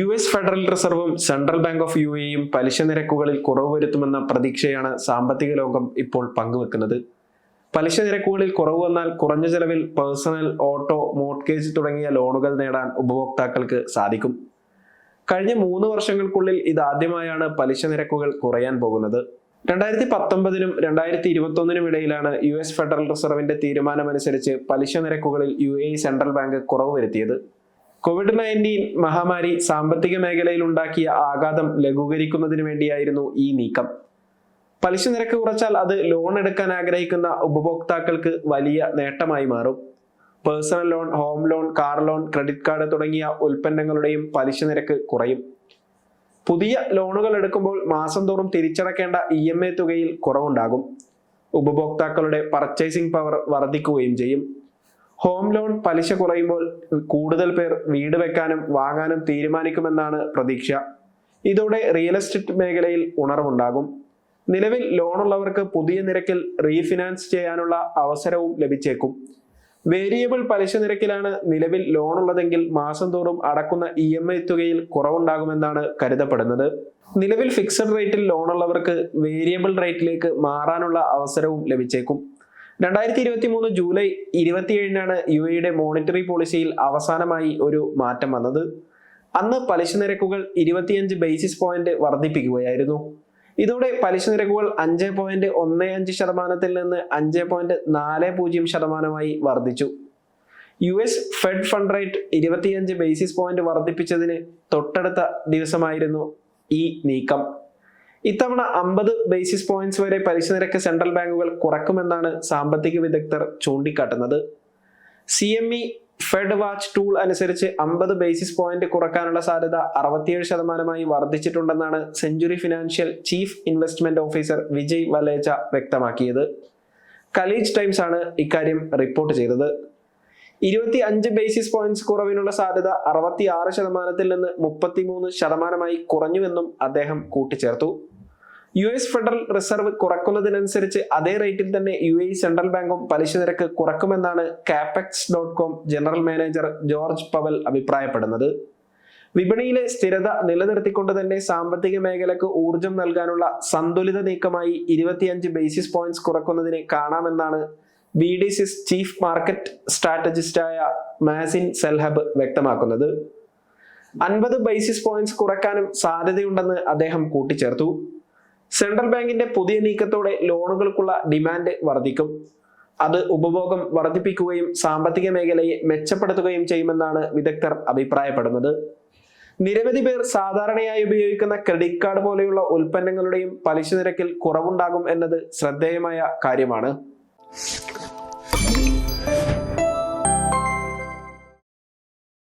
US federal റിസർവും central bank of UAEയും പലിശ നിരക്കുകളിൽ കുറവ് വരുത്തുമെന്ന പ്രതീക്ഷയാണ് സാമ്പത്തിക ലോകം ഇപ്പോൾ പങ്കുവെക്കുന്നത്. പലിശ നിരക്കുകളിൽ കുറവ് വന്നാൽ കുറഞ്ഞ ചെലവിൽ പേഴ്സണൽ, ഓട്ടോ, മോർട്ട്ഗേജ് തുടങ്ങിയ ലോണുകൾ നേടാൻ ഉപഭോക്താക്കൾക്ക് സാധിക്കും. കഴിഞ്ഞ 3 വർഷങ്ങൾക്കുള്ളിൽ ഇതാദ്യമായാണ് പലിശ നിരക്കുകൾ കുറയാൻ പോകുന്നത്. 2019 നും 2021 ഇടയിലാണ് US ഫെഡറൽ റിസർവിന്റെ തീരുമാനമനുസരിച്ച് പലിശ നിരക്കുകളിൽ UAE സെൻട്രൽ ബാങ്ക് കുറവ് വരുത്തിയത്. COVID-19 മഹാമാരി സാമ്പത്തിക മേഖലയിൽ ഉണ്ടാക്കിയ ആഘാതം ലഘൂകരിക്കുന്നതിന് വേണ്ടിയായിരുന്നു ഈ നീക്കം. പലിശ നിരക്ക് കുറച്ചാൽ അത് ലോൺ എടുക്കാൻ ആഗ്രഹിക്കുന്ന ഉപഭോക്താക്കൾക്ക് വലിയ നേട്ടമായി മാറും. Personal loan, home loan, car loan, credit card തുടങ്ങിയ ഉൽപ്പന്നങ്ങളുടെയും പലിശ നിരക്ക് കുറയും. പുതിയ ലോണുകൾ എടുക്കുമ്പോൾ മാസം തോറും തിരിച്ചടക്കേണ്ട EMI തുകയിൽ കുറവുണ്ടാകും. ഉപഭോക്താക്കളുടെ പർച്ചേസിംഗ് പവർ വർദ്ധിക്കുകയും ചെയ്യും. ഹോം ലോൺ പലിശ കുറയുമ്പോൾ കൂടുതൽ പേർ വീട് വെക്കാനും വാങ്ങാനും തീരുമാനിക്കുമെന്നാണ് പ്രതീക്ഷ. ഇതോടെ റിയൽ എസ്റ്റേറ്റ് മേഖലയിൽ ഉണർവുണ്ടാകും. നിലവിൽ ലോണുള്ളവർക്ക് പുതിയ നിരക്കിൽ റീഫിനാൻസ് ചെയ്യാനുള്ള അവസരവും ലഭിച്ചേക്കും. വേരിയബിൾ പലിശ നിരക്കിലാണ് നിലവിൽ ലോണുള്ളതെങ്കിൽ മാസം തോറും അടക്കുന്ന EMI തുകയിൽ കുറവുണ്ടാകുമെന്നാണ് കരുതപ്പെടുന്നത്. നിലവിൽ ഫിക്സഡ് റേറ്റിൽ ലോണുള്ളവർക്ക് വേരിയബിൾ റേറ്റിലേക്ക് മാറാനുള്ള അവസരവും ലഭിച്ചേക്കും. 2023 ജൂലൈ 27 UAEയുടെ മോണിറ്ററി പോളിസിയിൽ അവസാനമായി ഒരു മാറ്റം വന്നത്. അന്ന് പലിശ നിരക്കുകൾ 25 ബേസിസ് പോയിന്റ് വർദ്ധിപ്പിക്കുകയായിരുന്നു. ഇതോടെ പലിശ നിരക്കുകൾ 5.15% നിന്ന് 5.40% വർദ്ധിച്ചു. US fed fund rate 25 basis point വർദ്ധിപ്പിച്ചതിന് തൊട്ടടുത്ത ദിവസമായിരുന്നു ഈ നീക്കം. ഇത്തവണ 50 ബേസിസ് പോയിന്റ്സ് വരെ പലിശ നിരക്ക് സെൻട്രൽ ബാങ്കുകൾ കുറക്കുമെന്നാണ് സാമ്പത്തിക വിദഗ്ധർ ചൂണ്ടിക്കാട്ടുന്നത്. CME ഫെഡ് വാച്ച് ടൂൾ അനുസരിച്ച് 50 ബേസിസ് പോയിന്റ് കുറക്കാനുള്ള സാധ്യത 67% വർദ്ധിച്ചിട്ടുണ്ടെന്നാണ് Century Financial chief investment officer Vijay Valecha വ്യക്തമാക്കിയത്. ഖലീജ് ടൈംസ് ആണ് ഇക്കാര്യം റിപ്പോർട്ട് ചെയ്തത്. 25 ബേസിസ് പോയിന്റ്സ് കുറവിനുള്ള സാധ്യത 66% നിന്ന് 33% കുറഞ്ഞുവെന്നും അദ്ദേഹം കൂട്ടിച്ചേർത്തു. US ഫെഡറൽ റിസർവ് കുറക്കുന്നതിനനുസരിച്ച് അതേ റേറ്റിൽ തന്നെ UAE സെൻട്രൽ ബാങ്കും പലിശ നിരക്ക് കുറക്കുമെന്നാണ് capex.com general manager George Powell അഭിപ്രായപ്പെടുന്നത്. വിപണിയിലെ സ്ഥിരത നിലനിർത്തിക്കൊണ്ട് തന്നെ സാമ്പത്തിക മേഖലക്ക് ഊർജം നൽകാനുള്ള സന്തുലിത നീക്കമായി 25 ബേസിസ് പോയിന്റ്സ് കുറക്കുന്നതിനെ കാണാമെന്നാണ് BDC's ചീഫ് മാർക്കറ്റ് സ്ട്രാറ്റജിസ്റ്റായ മാസിൻ സെൽഹബ് വ്യക്തമാക്കുന്നത്. 50 ബേസിസ് പോയിന്റ്സ് കുറക്കാനും സാധ്യതയുണ്ടെന്ന് അദ്ദേഹം കൂട്ടിച്ചേർത്തു. സെൻട്രൽ ബാങ്കിന്റെ പുതിയ നീക്കത്തോടെ ലോണുകൾക്കുള്ള ഡിമാൻഡ് വർദ്ധിക്കും. അത് ഉപഭോഗം വർദ്ധിപ്പിക്കുകയും സാമ്പത്തിക മേഖലയെ മെച്ചപ്പെടുത്തുകയും ചെയ്യുമെന്നാണ് വിദഗ്ധർ അഭിപ്രായപ്പെടുന്നത്. നിരവധി പേർ സാധാരണയായി ഉപയോഗിക്കുന്ന ക്രെഡിറ്റ് കാർഡ് പോലെയുള്ള ഉൽപ്പന്നങ്ങളുടെയും പലിശ നിരക്കിൽ കുറവുണ്ടാകും എന്നത് ശ്രദ്ധേയമായ കാര്യമാണ്.